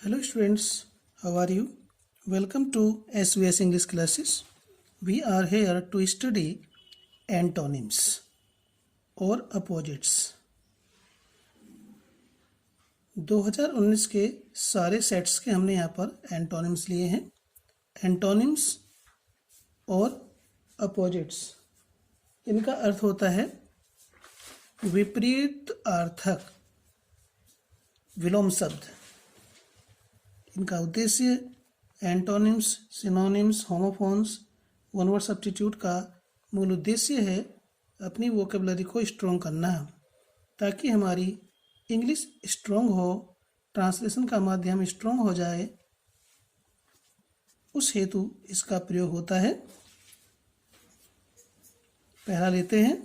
Hello students, how are you? Welcome to SVS English classes. We are here to study antonyms or opposites. 2019 के सारे sets के हमने यहाँ पर antonyms लिए हैं. एंटोनिम्स और अपोजिट्स, इनका अर्थ होता है विपरीत अर्थक विलोम शब्द. इनका उद्देश्य antonyms, synonyms, homophones, one word substitute का मूल उद्देश्य है अपनी वोकेबलरी को स्ट्रॉन्ग करना, ताकि हमारी इंग्लिश स्ट्रॉन्ग हो, ट्रांसलेशन का माध्यम स्ट्रॉन्ग हो जाए. उस हेतु इसका प्रयोग होता है. पहला लेते हैं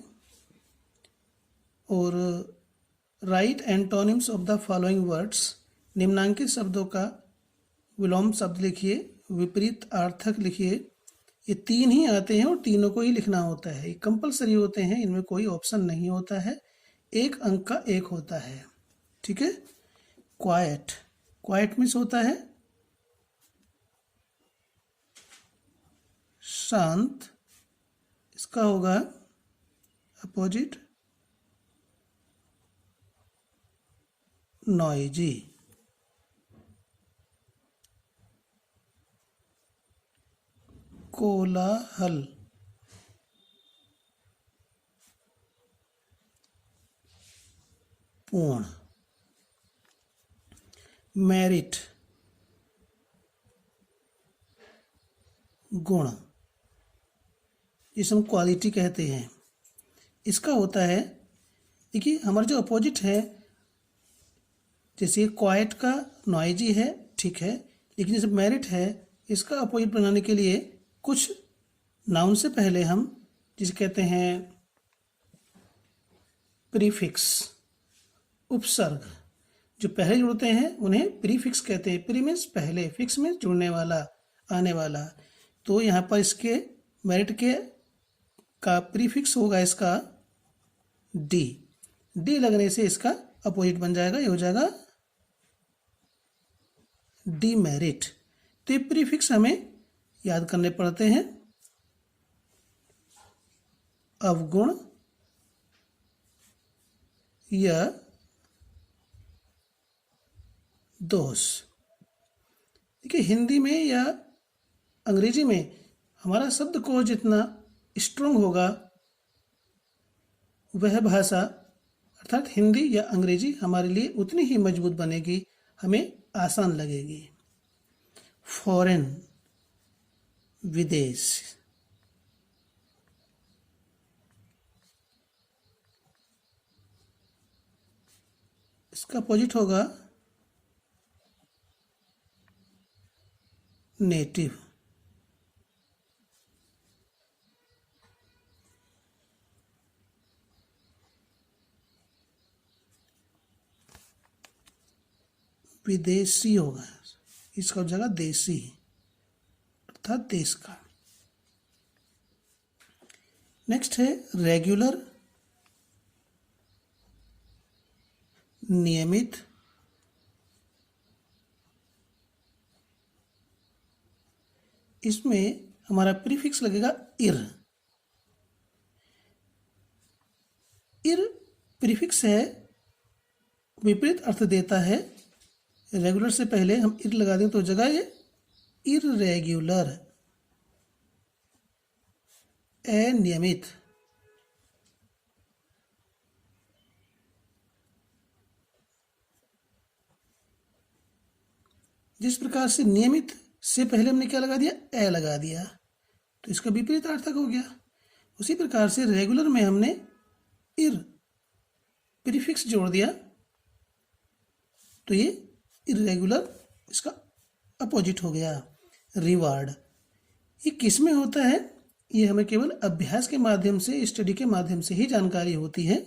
और right antonyms of the following words. निम्नांकित शब्दों का विलोम शब्द लिखिए, विपरीत अर्थक लिखिए. ये तीन ही आते हैं और तीनों को ही लिखना होता है. ये कंपलसरी होते हैं, इनमें कोई ऑप्शन नहीं होता है. एक अंक का एक होता है. ठीक है. क्वाइट, क्वाइट मीन्स होता है शांत. इसका होगा अपोजिट नॉइजी. कोलाहल, पूर्ण. मेरिट, गुण, जिसे हम क्वालिटी कहते हैं. इसका होता है, देखिए हमारा जो अपोजिट है, जैसे क्वाइट का नॉइजी है, ठीक है, लेकिन जैसे मेरिट है, इसका अपोजिट बनाने के लिए कुछ नाउन से पहले हम जिसे कहते हैं प्रीफिक्स, उपसर्ग, जो पहले जुड़ते हैं उन्हें प्रीफिक्स कहते हैं. प्री मीन्स पहले, फिक्स मीन्स जुड़ने वाला, आने वाला. तो यहाँ पर इसके मेरिट के का प्रीफिक्स होगा इसका डी. डी लगने से इसका अपोजिट बन जाएगा, ये हो जाएगा डीमेरिट. तो ये प्रीफिक्स हमें याद करने पड़ते हैं. अवगुण या दोष. देखिए हिंदी में या अंग्रेजी में हमारा शब्दकोश जितना स्ट्रॉन्ग होगा, वह भाषा अर्थात हिंदी या अंग्रेजी हमारे लिए उतनी ही मजबूत बनेगी, हमें आसान लगेगी. फॉरेन, विदेश. इसका अपोजिट होगा नेटिव. विदेशी होगा, इसका हो जाएगा देशी अर्थात देश का. नेक्स्ट है रेगुलर, नियमित. इसमें हमारा प्रीफिक्स लगेगा इर. इर प्रीफिक्स है, विपरीत अर्थ देता है. रेगुलर से पहले हम इर लगा दें तो जगह ये इररेगुलर, अनियमित. जिस प्रकार से नियमित से पहले हमने क्या लगा दिया, ए लगा दिया, तो इसका विपरीत अर्थक हो गया. उसी प्रकार से रेगुलर में हमने इर प्रीफिक्स जोड़ दिया, तो ये इरेगुलर इसका अपोजिट हो गया. रिवार्ड, ये किस में होता है, ये हमें केवल अभ्यास के माध्यम से, स्टडी के माध्यम से ही जानकारी होती है.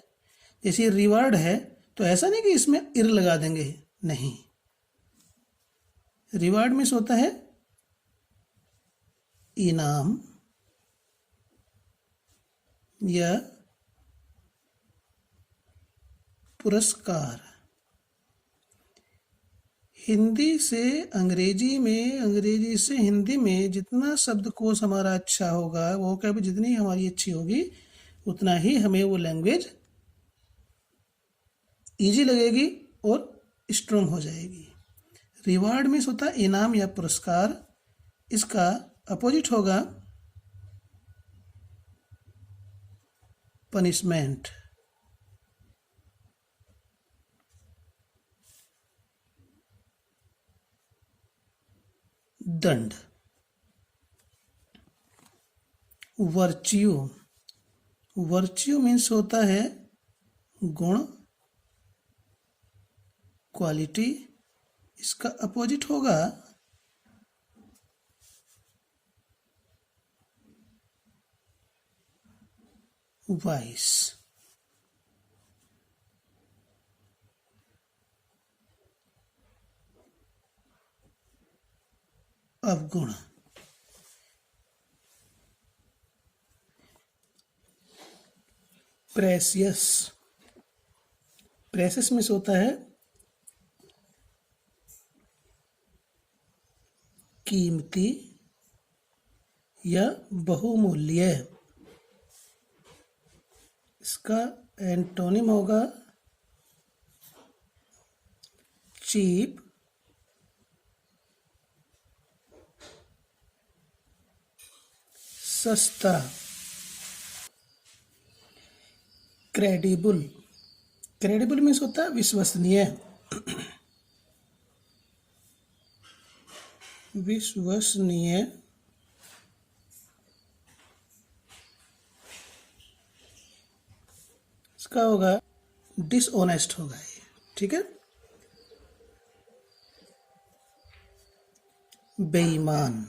जैसे रिवार्ड है तो ऐसा नहीं कि इसमें इर लगा देंगे, नहीं. रिवार्ड में होता है इनाम या पुरस्कार. हिंदी से अंग्रेजी में, अंग्रेजी से हिंदी में जितना शब्दकोश हमारा अच्छा होगा, वो क्या जितनी हमारी अच्छी होगी, उतना ही हमें वो लैंग्वेज ईजी लगेगी और स्ट्रॉन्ग हो जाएगी। रिवार्ड मीन्स होता है इनाम या पुरस्कार, इसका अपोजिट होगा पनिशमेंट। दंड। वर्च्यू, वर्च्यू मीन्स होता है गुण, क्वालिटी, इसका अपोजिट होगा वाइस। अवगुण। प्रेसियस, प्रेसियस मीन्स होता है कीमती या बहुमूल्य, इसका एंटोनिम होगा चीप, सस्ता। क्रेडिबल, क्रेडिबल मीन्स होता है विश्वसनीय, विश्वसनीय। इसका होगा डिसऑनेस्ट होगा ये, ठीक है। बेईमान,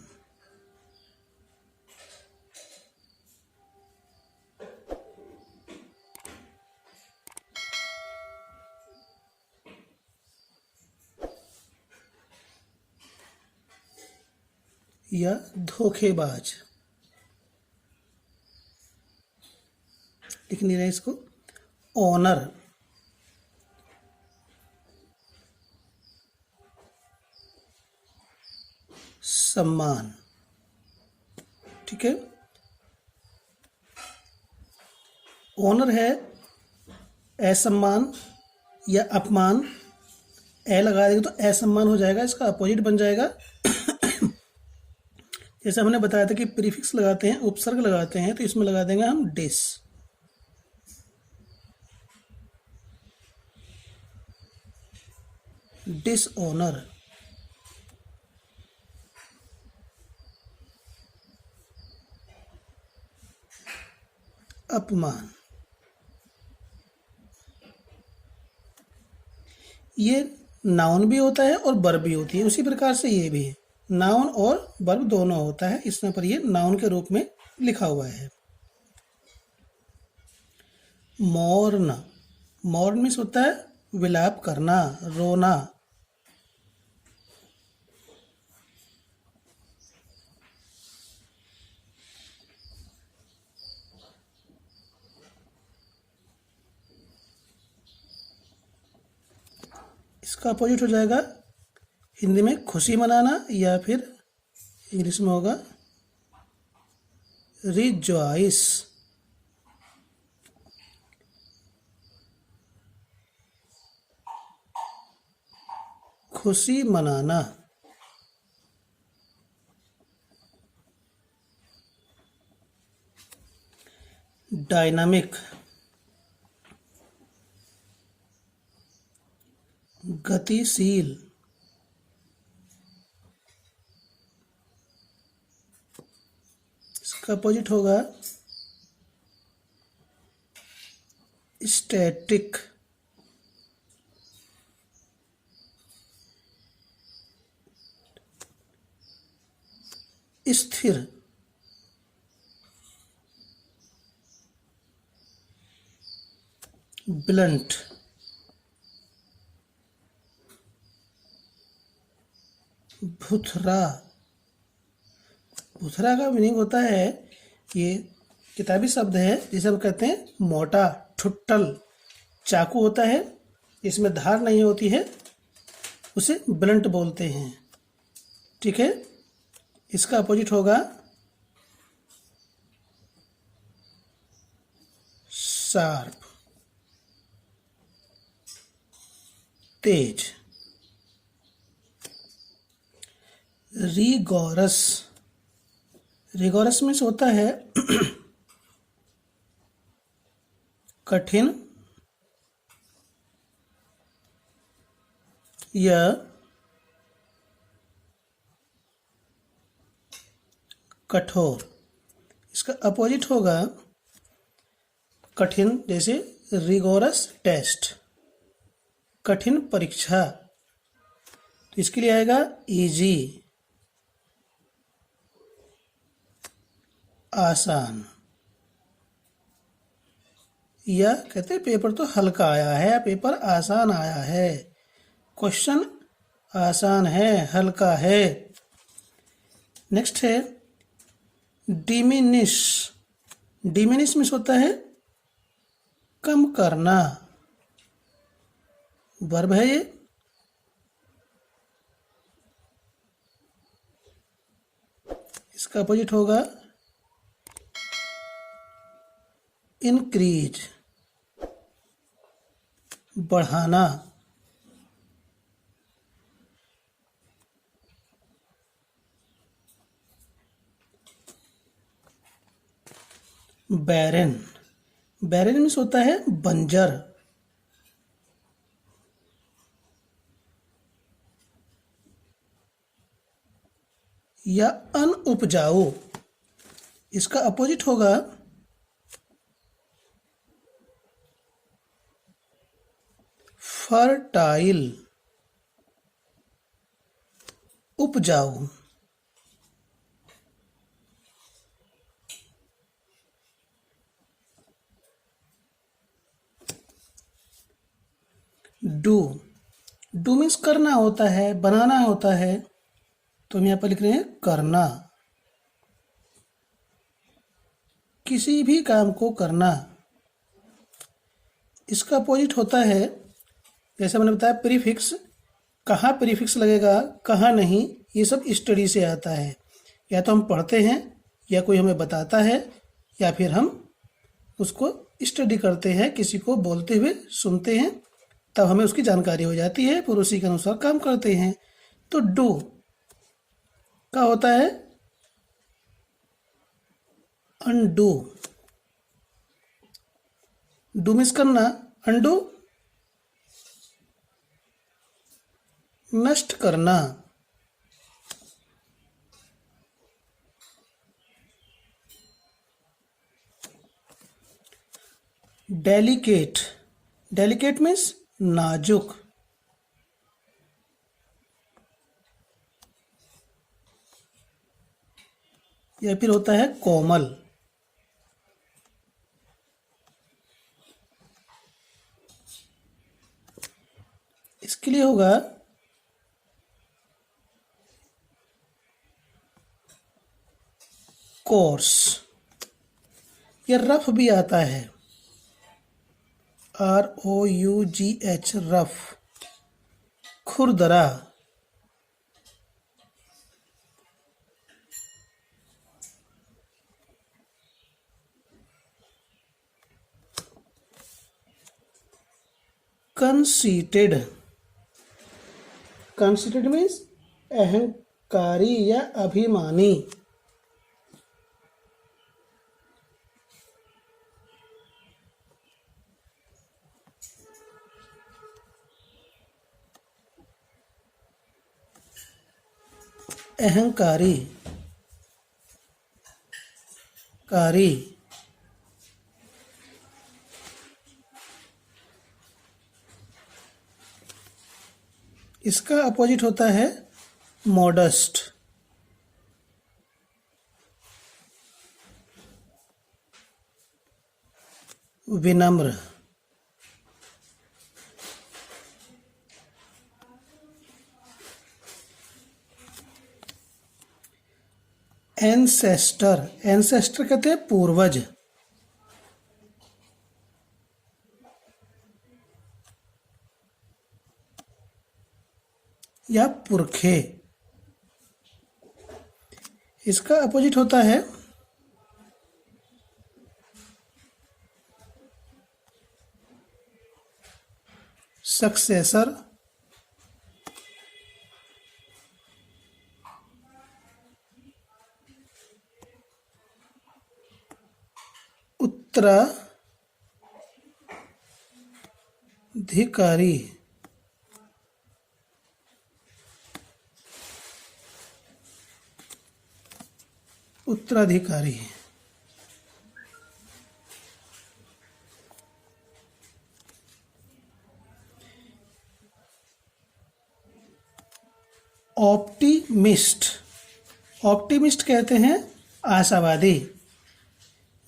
या धोखेबाज, लिख नहीं रहे इसको। ऑनर, सम्मान, ठीक है। ऑनर है असम्मान या अपमान, ए लगा देंगे तो असम्मान हो जाएगा, इसका अपोजिट बन जाएगा। जैसे हमने बताया था कि प्रीफिक्स लगाते हैं, उपसर्ग लगाते हैं, तो इसमें लगा देंगे हम डिस। डिसऑनर, अपमान। ये नाउन भी होता है और वर्ब भी होती है, उसी प्रकार से ये भी है, नाउन और वर्ब दोनों होता है, इसमें पर ये नाउन के रूप में लिखा हुआ है। मौर्न, मौर्न मीन्स होता है विलाप करना, रोना। इसका अपोजिट हो जाएगा हिंदी में खुशी मनाना, या फिर इंग्लिश में होगा रिजॉइस। खुशी मनाना। डायनामिक, गतिशील। इसका अपोजिट होगा स्टैटिक। स्थिर। ब्लंट। भुथरा, भुथरा का मीनिंग होता है, ये किताबी शब्द है जिसे हम कहते हैं मोटा, ठुट्टल। चाकू होता है, इसमें धार नहीं होती है, उसे ब्लंट बोलते हैं। ठीक है, इसका अपोजिट होगा शार्प, तेज। रिगोरस, रिगोरस मीन्स होता है कठिन या कठोर। इसका अपोजिट होगा कठिन, जैसे रिगोरस टेस्ट, कठिन परीक्षा। तो इसके लिए आएगा इजी, आसान। या कहते हैं पेपर तो हल्का आया है, पेपर आसान आया है, क्वेश्चन आसान है, हल्का है। नेक्स्ट है डिमिनिश। डिमिनिश मीन्स होता है कम करना, वर्ब है ये। इसका अपोजिट होगा इंक्रीज, बढ़ाना। बैरन, बैरन मीन्स होता है बंजर। या अनउपजाऊ। इसका अपोजिट होगा फर्टाइल, उपजाऊ। डू, डू मीन्स करना होता है, बनाना होता है, तो हम यहाँ पर लिख रहे हैं करना, किसी भी काम को करना। इसका अपोजिट होता है, जैसे मैंने बताया प्रीफिक्स, कहाँ प्रीफिक्स लगेगा कहाँ नहीं, ये सब स्टडी से आता है। या तो हम पढ़ते हैं, या कोई हमें बताता है, या फिर हम उसको स्टडी करते हैं, किसी को बोलते हुए सुनते हैं, तब हमें उसकी जानकारी हो जाती है, फिर उसी के अनुसार काम करते हैं। तो डू का होता है अनडू। डू मीन्स करना, अनडू नष्ट करना। डेलिकेट, डेलिकेट मीन्स नाजुक। या फिर होता है कोमल। इसके लिए होगा कोर्स। ये रफ भी आता है, ROUGH, रफ, खुरदरा। कंसीटेड, कंसीटेड मीन्स अहंकारी या अभिमानी। अहंकारी, कारी। इसका अपोजिट होता है मॉडस्ट, विनम्र। एंसेस्टर, एंसेस्टर कहते हैं पूर्वज। या पुरखे। इसका अपोजिट होता है सक्सेसर, उत्तराधिकारी। उत्तराधिकारी। ऑप्टिमिस्ट। ऑप्टिमिस्ट कहते हैं आशावादी,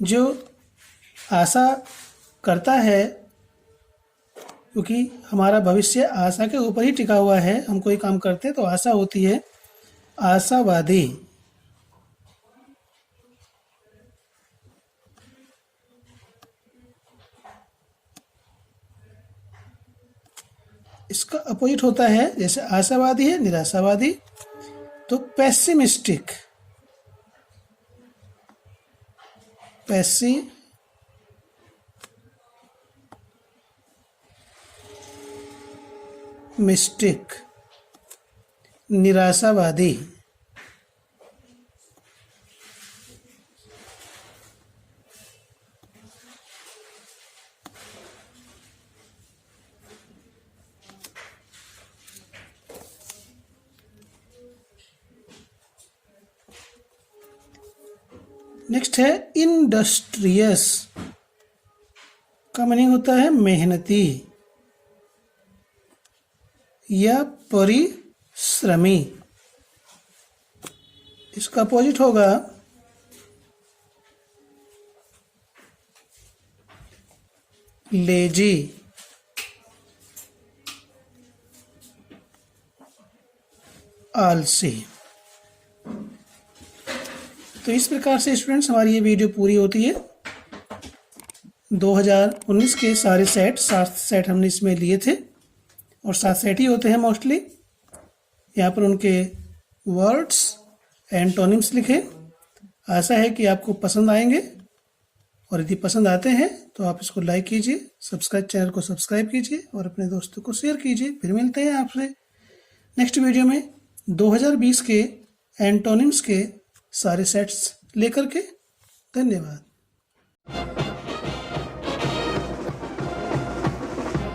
जो आशा करता है, क्योंकि हमारा भविष्य आशा के ऊपर ही टिका हुआ है। हम कोई काम करते हैं तो आशा होती है, आशावादी। इसका अपोजिट होता है, जैसे आशावादी है निराशावादी, तो पेसिमिस्टिक। पेसिमिस्टिक निराशावादी। नेक्स्ट है इंडस्ट्रियस। का मीनिंग होता है मेहनती या परिश्रमी। इसका अपोजिट होगा लेजी। आलसी। तो इस प्रकार से स्टूडेंट्स हमारी ये वीडियो पूरी होती है। 2019 के सारे सेट 7 सेट हमने इसमें लिए थे, और 7 सेट ही होते हैं मोस्टली। यहाँ पर उनके वर्ड्स एंटोनिम्स लिखे। आशा है कि आपको पसंद आएंगे, और यदि पसंद आते हैं तो आप इसको लाइक कीजिए, चैनल को सब्सक्राइब कीजिए और अपने दोस्तों को शेयर कीजिए। फिर मिलते हैं आपसे नेक्स्ट वीडियो में 2020 के एंटोनिम्स के सारे सेट्स लेकर के। धन्यवाद।